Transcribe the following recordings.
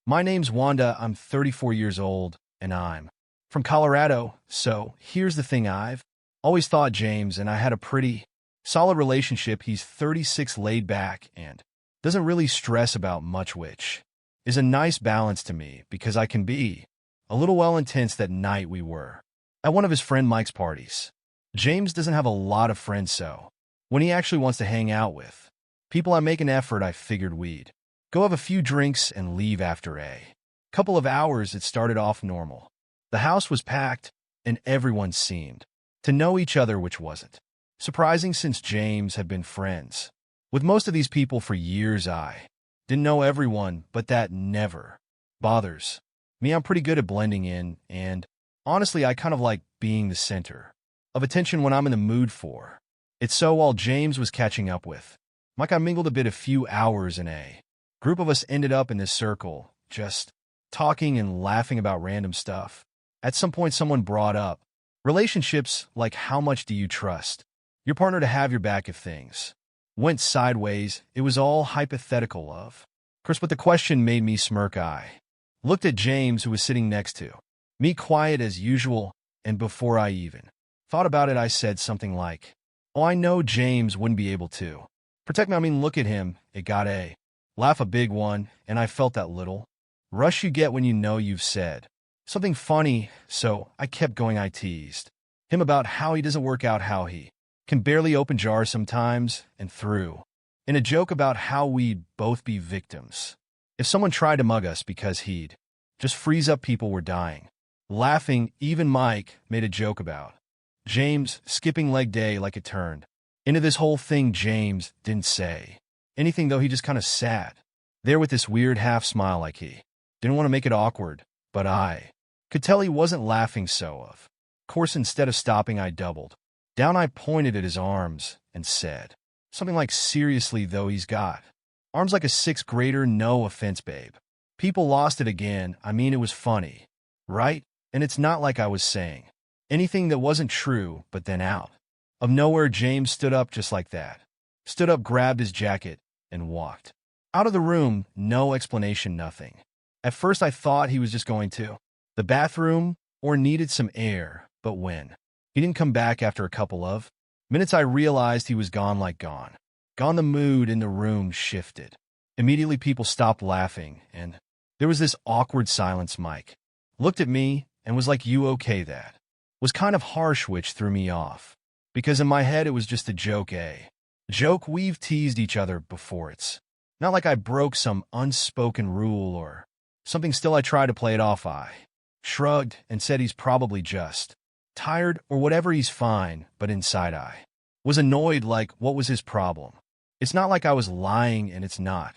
My name's Wanda, I'm 34 years old, and I'm from Colorado. So here's the thing, I've always thought James and I had a pretty solid relationship. He's 36, laid back, and doesn't really stress about much, which is a nice balance to me because I can be a little well intense. That night we were at one of his friend Mike's parties. James doesn't have a lot of friends, so when he actually wants to hang out with people, I make an effort. I figured we'd go have a few drinks and leave after a couple of hours. It started off normal. The house was packed, and everyone seemed to know each other, which wasn't surprising since James had been friends with most of these people for years. I didn't know everyone, but that never bothers me. I'm pretty good at blending in, and honestly, I kind of like being the center of attention when I'm in the mood for it. So while James was catching up with Mike, I mingled a bit. A few hours in, a group of us ended up in this circle, just talking and laughing about random stuff. At some point, someone brought up relationships, like how much do you trust your partner to have your back if things went sideways. It was all hypothetical, of course, but the question made me smirk. I looked at James, who was sitting next to me, quiet as usual, and before I even thought about it, I said something like, "Oh, I know James wouldn't be able to protect me." I mean, look at him. It got a laugh, a big one, and I felt that little rush you get when you know you've said something funny, so I kept going. I teased him about how he doesn't work out, how he can barely open jars sometimes, and threw in a joke about how we'd both be victims if someone tried to mug us because he'd just freeze up. People were dying laughing. Even Mike made a joke about James skipping leg day. Like, it turned into this whole thing. James didn't say anything, though. He just kind of sat there with this weird half smile, like he didn't want to make it awkward, but I could tell he wasn't laughing. So, of course, instead of stopping, I doubled down. I pointed at his arms and said something like, "Seriously, though, he's got arms like a sixth grader." No offense, babe. People lost it again. I mean, it was funny, right? And it's not like I was saying anything that wasn't true. But then out of nowhere, James stood up just like that. Stood up, grabbed his jacket, and walked out of the room. No explanation, nothing. At first, I thought he was just going to the bathroom or needed some air, but when he didn't come back after a couple of minutes, I realized he was gone, like gone. Gone. The mood in the room shifted. Immediately, people stopped laughing, and there was this awkward silence. Mike looked at me and was like, "You okay?" That was kind of harsh, which threw me off, because in my head it was just a joke. A joke. We've teased each other before. It's not like I broke some unspoken rule or something. Still, I tried to play it off. I shrugged and said he's probably just tired or whatever. He's fine. But inside, I was annoyed. Like, what was his problem? It's not like I was lying, and it's not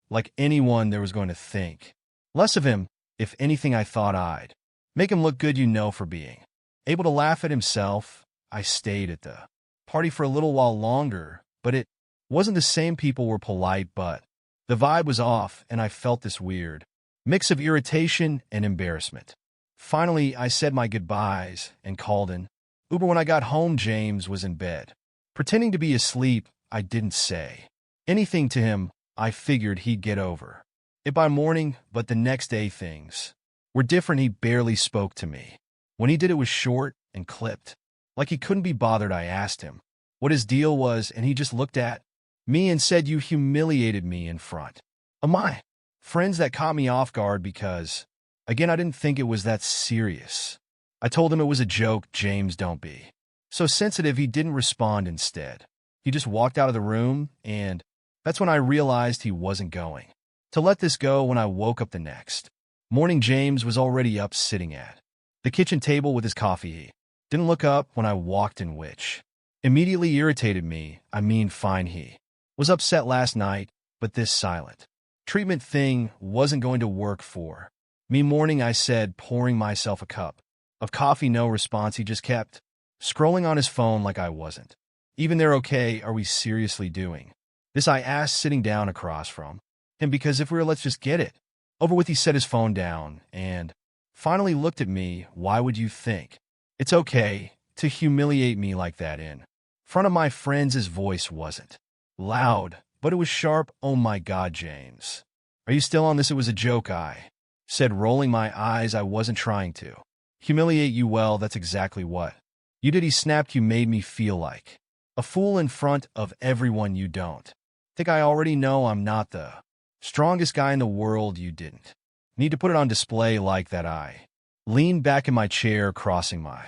like anyone there was going to think less of him. If anything, I thought I'd make him look good, for being able to laugh at himself. I stayed at the party for a little while longer, but it wasn't the same. People were polite, but the vibe was off, and I felt this weird mix of irritation and embarrassment. Finally, I said my goodbyes and called an Uber. When I got home, James was in bed, pretending to be asleep. I didn't say anything to him. I figured he'd get over it by morning, but the next day things were different. He barely spoke to me. When he did, it was short and clipped, like he couldn't be bothered. I asked him what his deal was, and he just looked at me and said, "You humiliated me in front of my friends." That caught me off guard because, again, I didn't think it was that serious. I told him it was a joke. "James, don't be so sensitive." He didn't respond. Instead, he just walked out of the room, and that's when I realized he wasn't going to let this go. When I woke up the next morning, James was already up, sitting at the kitchen table with his coffee. He didn't look up when I walked in, which immediately irritated me. I mean, fine, he was upset last night, but this silent treatment thing wasn't going to work for me. Morning, I said, pouring myself a cup of coffee. No response. He just kept scrolling on his phone like I wasn't even there. "Okay, are we seriously doing this?" I asked, sitting down across from him, because if we were, let's just get it over with. He set his phone down and finally looked at me. "Why would you think it's okay to humiliate me like that in front of my friends?" His voice wasn't loud, but it was sharp. "Oh my God, James, are you still on this? It was a joke." I Said, rolling my eyes. I wasn't trying to. Humiliate you? Well, that's exactly what you did. He snapped. You made me feel like a fool in front of everyone. You don't think I already know I'm not the strongest guy in the world? You didn't need to put it on display like that. I leaned back in my chair, crossing my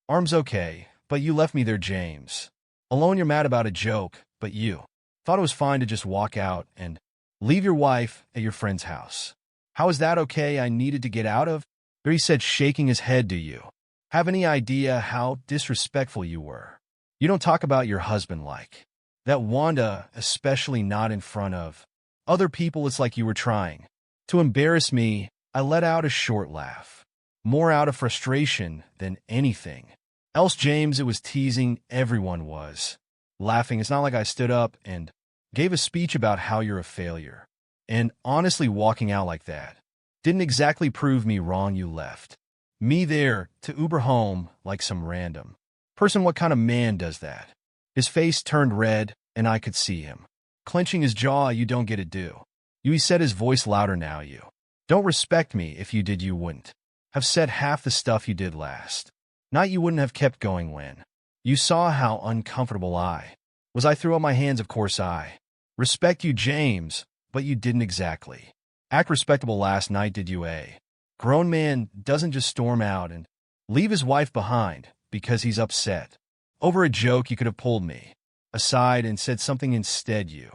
arms. Okay, but you left me there, James. Alone. You're mad about a joke, but you thought it was fine to just walk out and leave your wife at your friend's house. How is that okay? I needed to get out of there, he said, shaking his head. Do you have any idea how disrespectful you were? You don't talk about your husband like that, Wanda, especially not in front of other people. It's like you were trying to embarrass me. I let out a short laugh, more out of frustration than anything else. James, it was teasing. Everyone was laughing. It's not like I stood up and gave a speech about how you're a failure. And honestly, walking out like that didn't exactly prove me wrong. You left me there to Uber home like some random person. What kind of man does that? His face turned red, and I could see him clenching his jaw. You don't get it, do you? He said, his voice louder now. You don't respect me. If you did, you wouldn't have said half the stuff you did last night. You wouldn't have kept going when you saw how uncomfortable I was. I threw up my hands. Of course I respect you, James, but you didn't exactly act respectable last night, did you? A grown man doesn't just storm out and leave his wife behind because he's upset over a joke. You could have pulled me aside and said something instead. You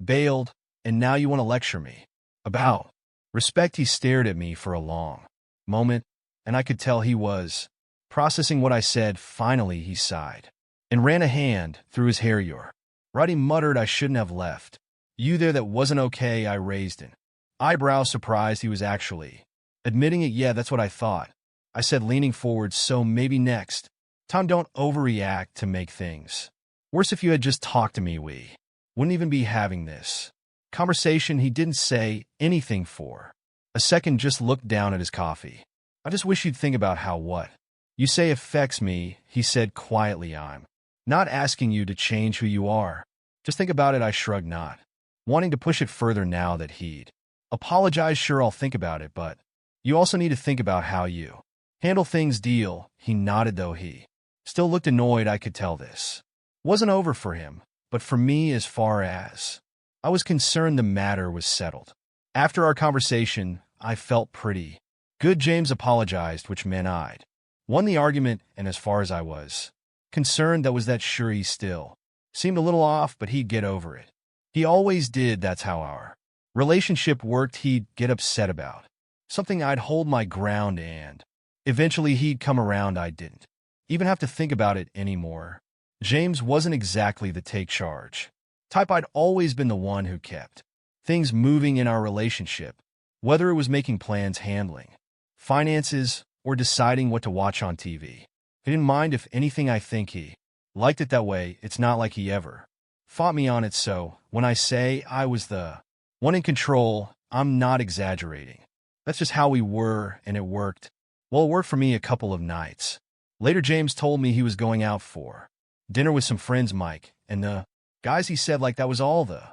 bailed, and now you want to lecture me about respect. He stared at me for a long moment, and I could tell he was processing what I said. Finally, he sighed and ran a hand through his hair. You're right, he muttered. I shouldn't have left you there. That wasn't okay. I raised an eyebrow, surprised he was actually admitting it. Yeah, that's what I thought, I said, leaning forward. So maybe next time don't overreact to make things worse. If you had just talked to me, we wouldn't even be having this conversation. He didn't say anything for a second, just looked down at his coffee. I just wish you'd think about how what you say affects me, he said quietly. I'm not asking you to change who you are. Just think about it. I shrugged, not wanting to push it further now that he'd apologize. Sure, I'll think about it, but you also need to think about how you handle things. Deal? He nodded, though he still looked annoyed. I could tell this wasn't over for him, but for me, as far as I was concerned, the matter was settled. After our conversation, I felt pretty good. James apologized, which meant I'd won the argument, and as far as I was concerned, that was that. Sure, he still seemed a little off, but he'd get over it. He always did. That's how our relationship worked. He'd get upset about something, I'd hold my ground, and eventually he'd come around. I didn't even have to think about it anymore. James wasn't exactly the take charge type. I'd always been the one who kept things moving in our relationship, whether it was making plans, handling finances, or deciding what to watch on TV. He didn't mind. If anything, I think he liked it that way. It's not like he ever fought me on it. So when I say I was the one in control, I'm not exaggerating. That's just how we were, and it worked. Well, it worked for me a couple of nights later. James told me he was going out for dinner with some friends, Mike and the guys. He said like that was all the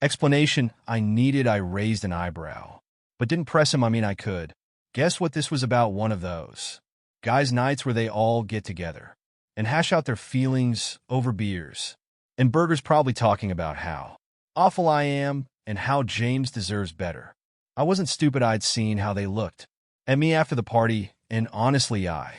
explanation I needed. I raised an eyebrow, but didn't press him. I mean, I could guess what this was about. One of those guys' nights where they all get together and hash out their feelings over beers and burgers, probably talking about how awful I am and how James deserves better. I wasn't stupid. I'd seen how they looked at me after the party, and honestly, I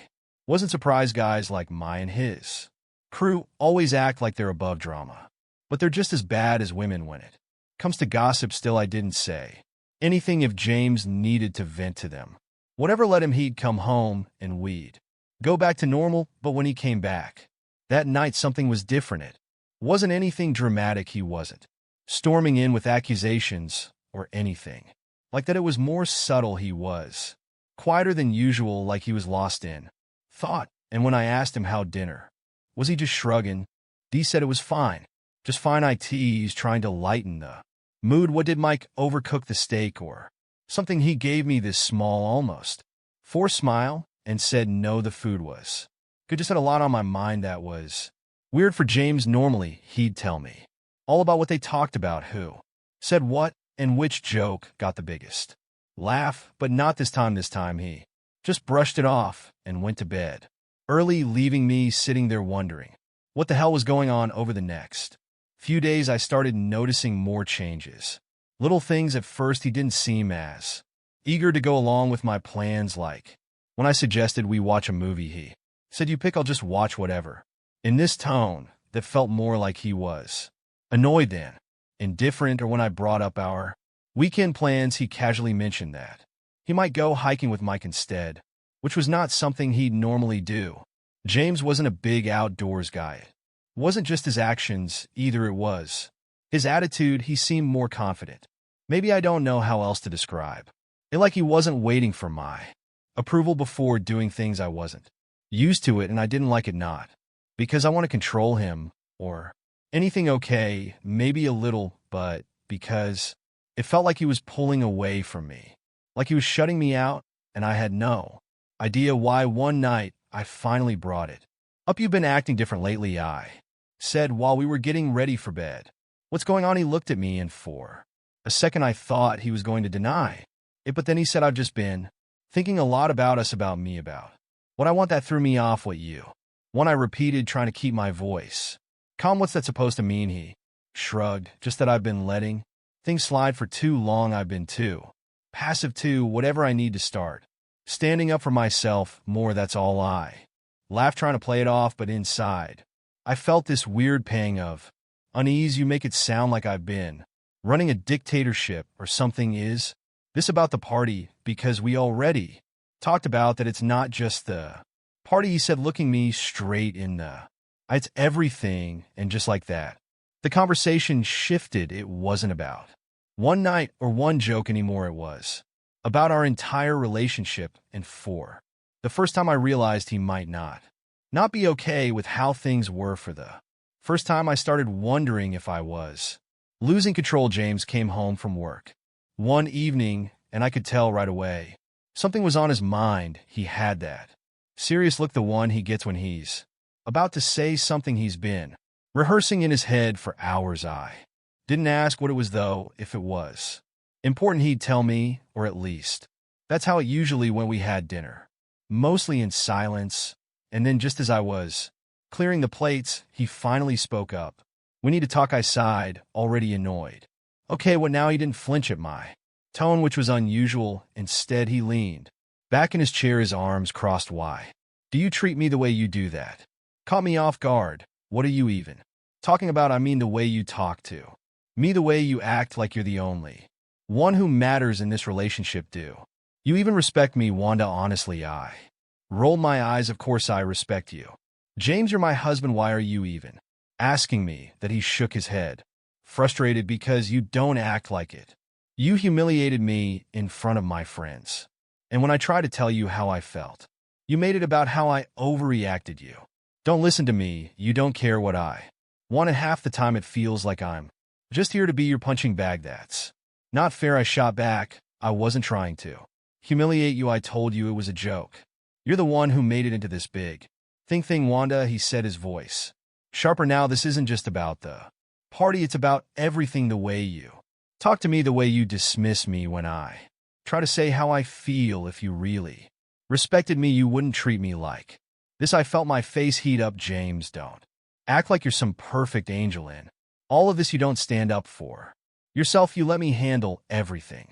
wasn't surprised. Guys like my and his crew always act like they're above drama, but they're just as bad as women when it comes to gossip. Still, I didn't say anything. If James needed to vent to them, whatever, let him. He'd come home and we'd go back to normal. But when he came back that night, something was different. It wasn't anything dramatic. He wasn't storming in with accusations or anything like that. It was more subtle. He was quieter than usual, like he was lost in thought. And when I asked him how dinner was, he just shrugging. Dee said it was fine. Just fine. He's trying to lighten the mood. What did Mike overcook the steak or something? He gave me this small, almost forced smile and said no, the food was good. Just had a lot on my mind. That was weird for James. Normally, he'd tell me all about what they talked about, who said what, and which joke got the biggest Laugh, but not this time. This time he just brushed it off and went to bed early, leaving me sitting there wondering what the hell was going on. Over the next few days, I started noticing more changes. Little things. At first, he didn't seem as eager to go along with my plans, like when I suggested we watch a movie, he said, "You pick, I'll just watch whatever." In this tone that felt more like he was annoyed than indifferent. Or when I brought up our weekend plans, he casually mentioned that he might go hiking with Mike instead, which was not something he'd normally do. James wasn't a big outdoors guy. It wasn't just his actions, either. It was his attitude. He seemed more confident. Maybe I don't know how else to describe it, like he wasn't waiting for my approval before doing things. I wasn't used to it, and I didn't like it, not because I want to control him or anything. Okay, maybe a little, but because it felt like he was pulling away from me, like he was shutting me out, and I had no idea why. One night, I finally brought it up. "You've been acting different lately," I said while we were getting ready for bed. "What's going on?" He looked at me, and for a second I thought he was going to deny it, but then he said, "I've just been thinking a lot about us, about me, about what I want." That threw me off. "What you want?" I repeated, trying to keep my voice calm. "What's that supposed to mean?" He shrugged. "Just that I've been letting things slide for too long. I've been too passive, too whatever. I need to start standing up for myself more, that's all." I laughed, trying to play it off, but inside I felt this weird pang of unease. "You make it sound like I've been running a dictatorship or something. Is this about the party? Because we already talked about that. It's not just the party," he said, looking me straight in the eye. "It's everything." And just like that, the conversation shifted. It wasn't about one night or one joke anymore. It was about our entire relationship. And for the first time, I realized he might not be okay with how things were. For the first time, I started wondering if I was losing control. James came home from work one evening, and I could tell right away something was on his mind. He had that serious look, the one he gets when he's about to say something he's been rehearsing in his head for hours. I didn't ask what it was, though. If it was important, he'd tell me, or at least that's how it usually went. We had dinner, mostly in silence, and then just as I was clearing the plates, he finally spoke up. "We need to talk," I sighed, already annoyed. "Okay, what now?" He didn't flinch at my tone, which was unusual. Instead, he leaned back in his chair, his arms crossed. "Why do you treat me the way you do?" That caught me off guard. "What are you even talking about?" "I mean the way you talk to me, the way you act like you're the only one who matters in this relationship. Do you even respect me?" "Wanda, honestly," I rolled my eyes. "Of course I respect you. James, you're my husband. Why are you even asking me?" That he shook his head, frustrated. "Because you don't act like it. You humiliated me in front of my friends. And when I tried to tell you how I felt, you made it about how I overreacted. You don't listen to me. You don't care what I want. And half the time it feels like I'm just here to be your punching bag. That's not fair." I shot back. "I wasn't trying to humiliate you. I told you it was a joke. You're the one who made it into this big thing." "Wanda," he said, his voice sharper now, "this isn't just about the party. It's about everything. The way you talk to me, the way you dismiss me when I try to say how I feel. If you really respected me, you wouldn't treat me like this." I felt my face heat up. "James, don't act like you're some perfect angel in all of this. You don't stand up for yourself. You let me handle everything,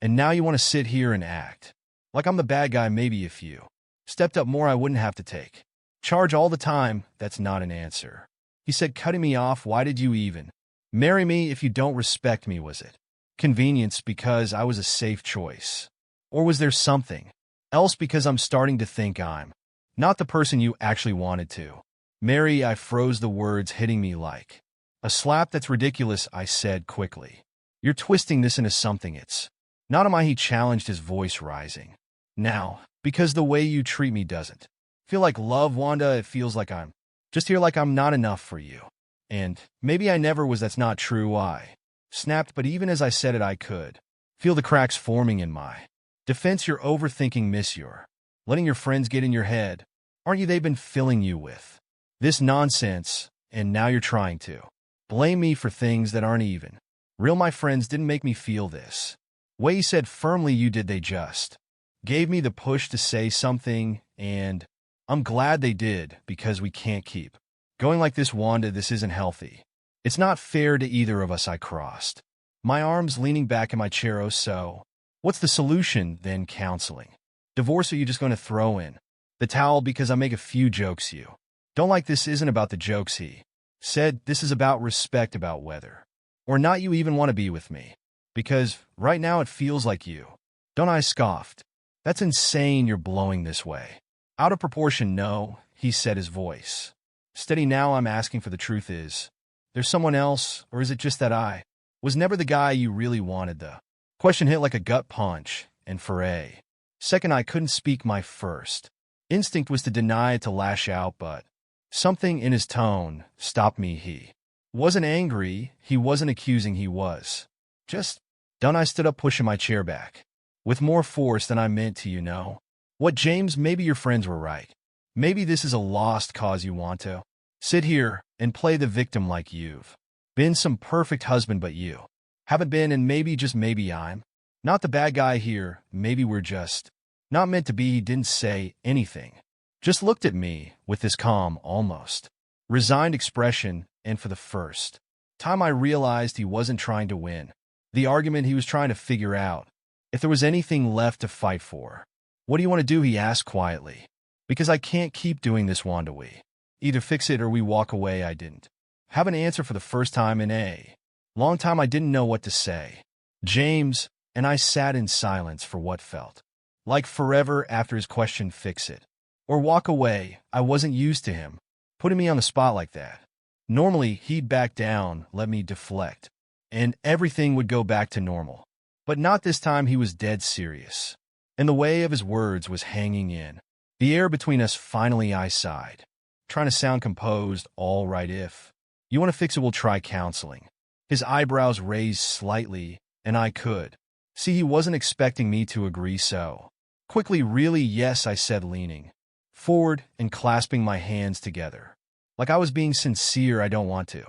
and now you want to sit here and act like I'm the bad guy. Maybe if you stepped up more, I wouldn't have to take charge all the time." "That's not an answer," he said, cutting me off. "Why did you even marry me if you don't respect me? Was it convenience because I was a safe choice? Or was there something else? Because I'm starting to think I'm not the person you actually wanted to marry." I froze, the words hitting me like a slap. "That's ridiculous," I said quickly. "You're twisting this into something it's not." "Am I?" He challenged, his voice rising. "Now, because the way you treat me doesn't feel like love, Wanda. It feels like I'm just here, like I'm not enough for you. And maybe I never was." "That's not true," I snapped, but even as I said it, I could feel the cracks forming in my defense. "You're overthinking, miss. You're letting your friends get in your head, aren't you? They've been filling you with this nonsense, and now you're trying to blame me for things that aren't even real. My friends didn't make me feel this Way he said firmly you did they just gave me the push to say something, and I'm glad they did because we can't keep going like this, Wanda. This isn't healthy. It's not fair to either of us, I crossed my arms, leaning back in my chair. Oh, so what's the solution then? Counseling? Divorce? Or are you just going to throw in the towel because I make a few jokes you don't like? This isn't about the jokes, he said. This is about respect, about whether or not you even want to be with me. Because right now it feels like you don't. I scoffed. That's insane, you're blowing this way out of proportion. No, he said, his voice steady. Now I'm asking for the truth. Is there someone else, or is it just that I was never the guy you really wanted? The question hit like a gut punch, and for a second I couldn't speak. My first instinct was to deny it, to lash out, but something in his tone stopped me. He wasn't angry, he wasn't accusing, he was just done. I stood up, pushing my chair back with more force than I meant to. You know what, James? Maybe your friends were right. Maybe this is a lost cause. You want to sit here and play the victim like you've been some perfect husband, but you haven't been, and maybe, just maybe, I'm not the bad guy here. Maybe we're just not meant to be. He didn't say anything, just looked at me with this calm, almost resigned expression, and for the first time I realized he wasn't trying to win the argument. He was trying to figure out if there was anything left to fight for. What do you want to do? He asked quietly. Because I can't keep doing this, Wanda. We either fix it or we walk away. I didn't have an answer. For the first time in a long time, I didn't know what to say. James and I sat in silence for what felt like forever after his question. Fix it or walk away. I wasn't used to him putting me on the spot like that. Normally, he'd back down, let me deflect, and everything would go back to normal. But not this time. He was dead serious, and the way of his words was hanging in the air between us. Finally, I sighed, trying to sound composed. All right, if you want to fix it, we'll try counseling. His eyebrows raised slightly, and I could see he wasn't expecting me to agree so quickly. Really? Yes, I said, leaning forward and clasping my hands together like I was being sincere. I don't want to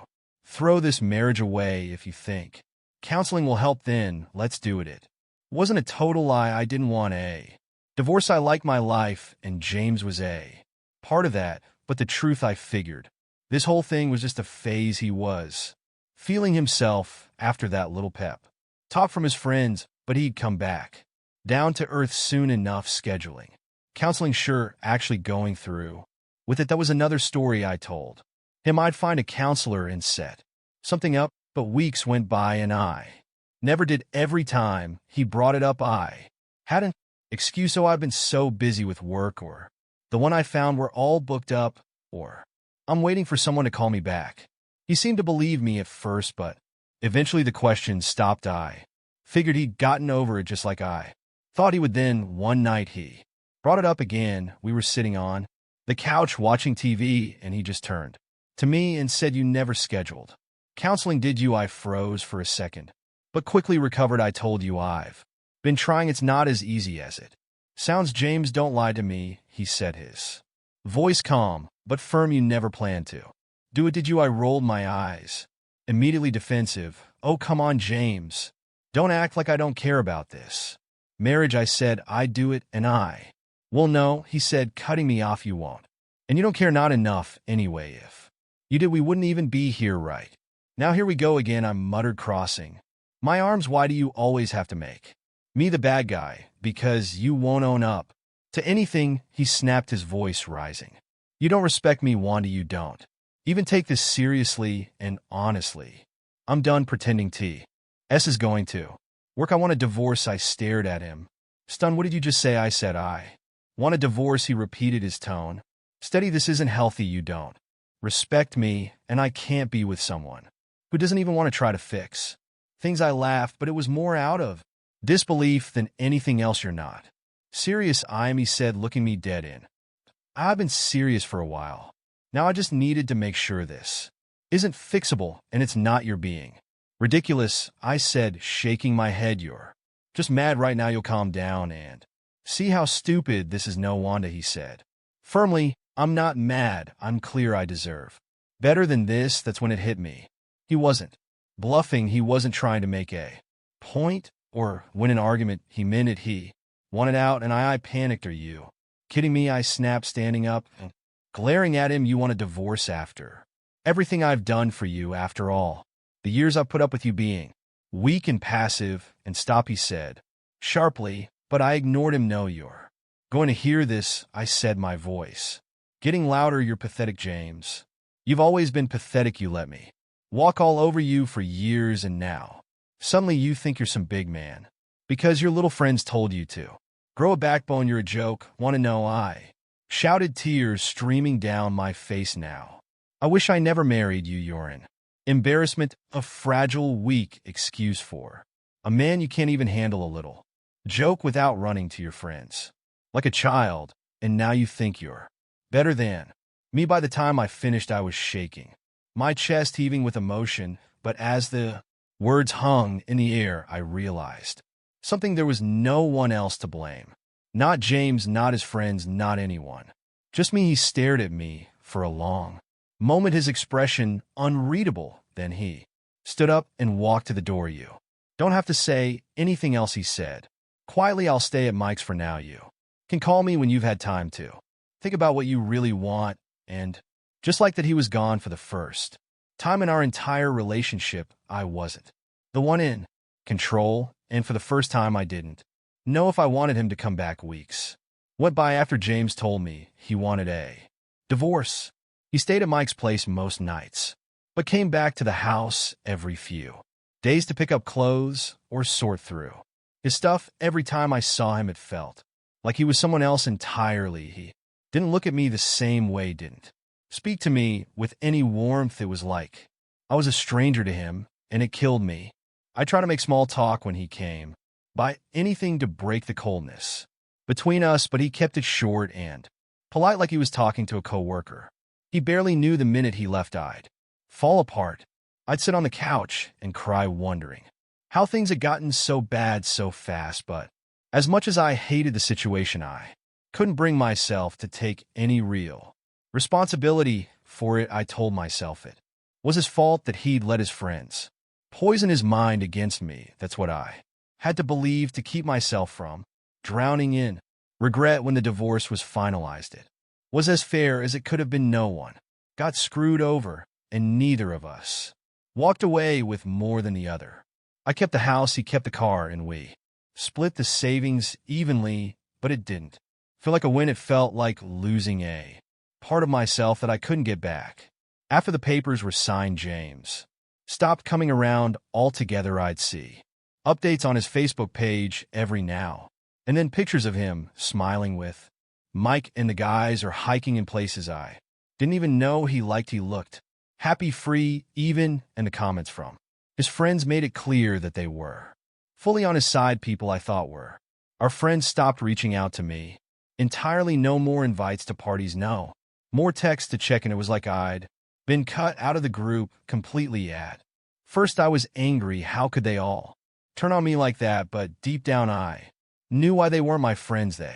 throw this marriage away. If you think counseling will help, then let's do it. It wasn't a total lie. I didn't want a divorce. I like my life, and James was a part of that. But the truth, I figured this whole thing was just a phase. He was feeling himself after that little pep talk from his friends, but he'd come back down to earth soon enough. Scheduling counseling, sure. Actually going through with it, that was another story. I told him I'd find a counselor and set something up, but weeks went by and I never did. Every time he brought it up, I had an excuse. Oh, I've been so busy with work, or the one I found were all booked up, or I'm waiting for someone to call me back. He seemed to believe me at first, but eventually the questions stopped. I figured he'd gotten over it just like I thought he would. Then one night he brought it up again. We were sitting on the couch watching TV, and he just turned to me and said, you never scheduled counseling, did you? I froze for a second, but quickly recovered. I told you I've been trying. It's not as easy as it sounds. James, don't lie to me, he said, his voice calm but firm. You never planned to do it, did you? I rolled my eyes, immediately defensive. Oh, come on, James. Don't act like I don't care about this marriage. I said I'd do it, and I well, no, he said, cutting me off. You won't. And you don't care. Not enough. Anyway, if you did, we wouldn't even be here right now. Here we go again, I muttered, crossing my arms. Why do you always have to make me the bad guy? Because you won't own up to anything, he snapped, his voice rising. You don't respect me, Wanda. You don't even take this seriously, and honestly, I'm done pretending TS is going to work. I want a divorce. I stared at him, stunned. What did you just say? I said I want a divorce, he repeated, his tone steady. This isn't healthy. You don't respect me, and I can't be with someone who doesn't even want to try to fix things. I laughed, but it was more out of disbelief than anything else. You're not serious, I am, he said, looking me dead in. I've been serious for a while. Now I just needed to make sure this isn't fixable, and it's not. You're being ridiculous, I said, shaking my head. You're just mad right now. You'll calm down and see how stupid this is. No, Wanda, he said firmly, I'm not mad. I'm clear. I deserve better than this. That's when it hit me. He wasn't bluffing. He wasn't trying to make a point. Or when an argument, he meant it, he wanted out, and I panicked. Are you kidding me? I snapped, standing up and glaring at him. You want a divorce after everything I've done for you, after all the years I've put up with you being weak and passive? And stop, he said sharply, but I ignored him. No, you're going to hear this, I said, my voice getting louder. You're pathetic, James. You've always been pathetic. You let me walk all over you for years, and now suddenly you think you're some big man because your little friends told you to. Grow a backbone. You're a joke. Want to know? I shouted, tears streaming down my face. Now I wish I never married you. You're an embarrassment, a fragile, weak excuse for a man you can't even handle a little joke without running to your friends like a child. And now you think you're better than me. By the time I finished, I was shaking, my chest heaving with emotion. But as the words hung in the air, I realized something. There was no one else to blame. Not James, not his friends, not anyone. Just me. He stared at me for a long moment, his expression unreadable. Then he stood up and walked to the door. You don't have to say anything else, he said quietly. I'll stay at Mike's for now. You can call me when you've had time to think about what you really want. And just like that, he was gone for the first time in our entire relationship. I wasn't the one in control, and for the first time I didn't know if I wanted him to come back. Weeks went by after James told me he wanted a divorce. He stayed at Mike's place most nights, but came back to the house every few days to pick up clothes or sort through his stuff. Every time I saw him, it felt like he was someone else entirely. He didn't look at me the same way, didn't speak to me with any warmth. It was like I was a stranger to him, and it killed me. I tried to make small talk when he came by, anything to break the coldness between us, but he kept it short and polite, like he was talking to a coworker. He barely knew the minute he left I'd fall apart. I'd sit on the couch and cry, wondering how things had gotten so bad so fast. But as much as I hated the situation, I couldn't bring myself to take any real responsibility for it. I told myself it was his fault, that he'd let his friends poison his mind against me. That's what I had to believe to keep myself from drowning in regret. When the divorce was finalized, it was as fair as it could have been. No one got screwed over, and neither of us walked away with more than the other. I kept the house, he kept the car, and we split the savings evenly. But it didn't feel like a win. It felt like losing a part of myself that I couldn't get back. After the papers were signed, James stopped coming around altogether. I'd see updates on his Facebook page every now and then, pictures of him smiling with Mike and the guys, or hiking in places I didn't even know he liked. He looked happy, free, even, and the comments from his friends made it clear that they were fully on his side. People I thought were our friends stopped reaching out to me entirely. No more invites to parties, no more texts to check in. It was like I'd been cut out of the group completely. At first I was angry. How could they all turn on me like that? But deep down I knew why. They weren't my friends. They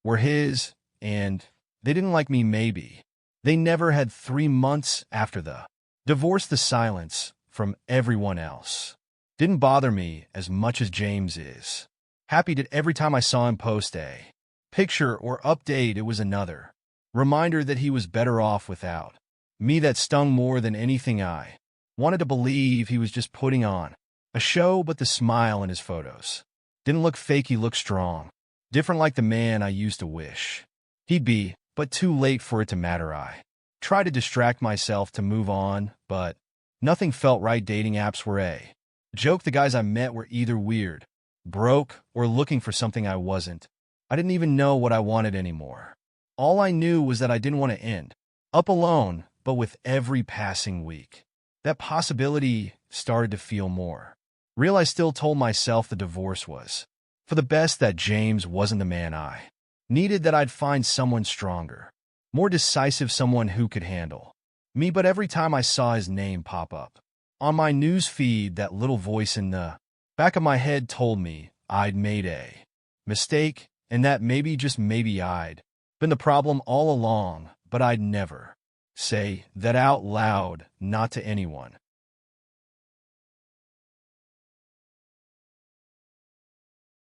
were his, and they didn't like me. Maybe they never had. 3 months after the divorce, the silence from everyone else didn't bother me as much as James is happy did. Every time I saw him post a picture or update, it was another reminder that he was better off without me. That stung more than anything. I wanted to believe he was just putting on a show, but the smile in his photos didn't look fake. He looked strong, different, like the man I used to wish he'd be, but too late for it to matter. I tried to distract myself to move on, but nothing felt right. Dating apps were a joke. The guys I met were either weird, broke, or looking for something I wasn't. I didn't even know what I wanted anymore. All I knew was that I didn't want to end up alone. But with every passing week, that possibility started to feel more real. I still told myself the divorce was for the best, that James wasn't the man I needed, that I'd find someone stronger, more decisive, someone who could handle me. But every time I saw his name pop up on my news feed, that little voice in the back of my head told me I'd made a mistake, and that maybe, just maybe, I'd been the problem all along. But I'd never say that out loud, not to anyone.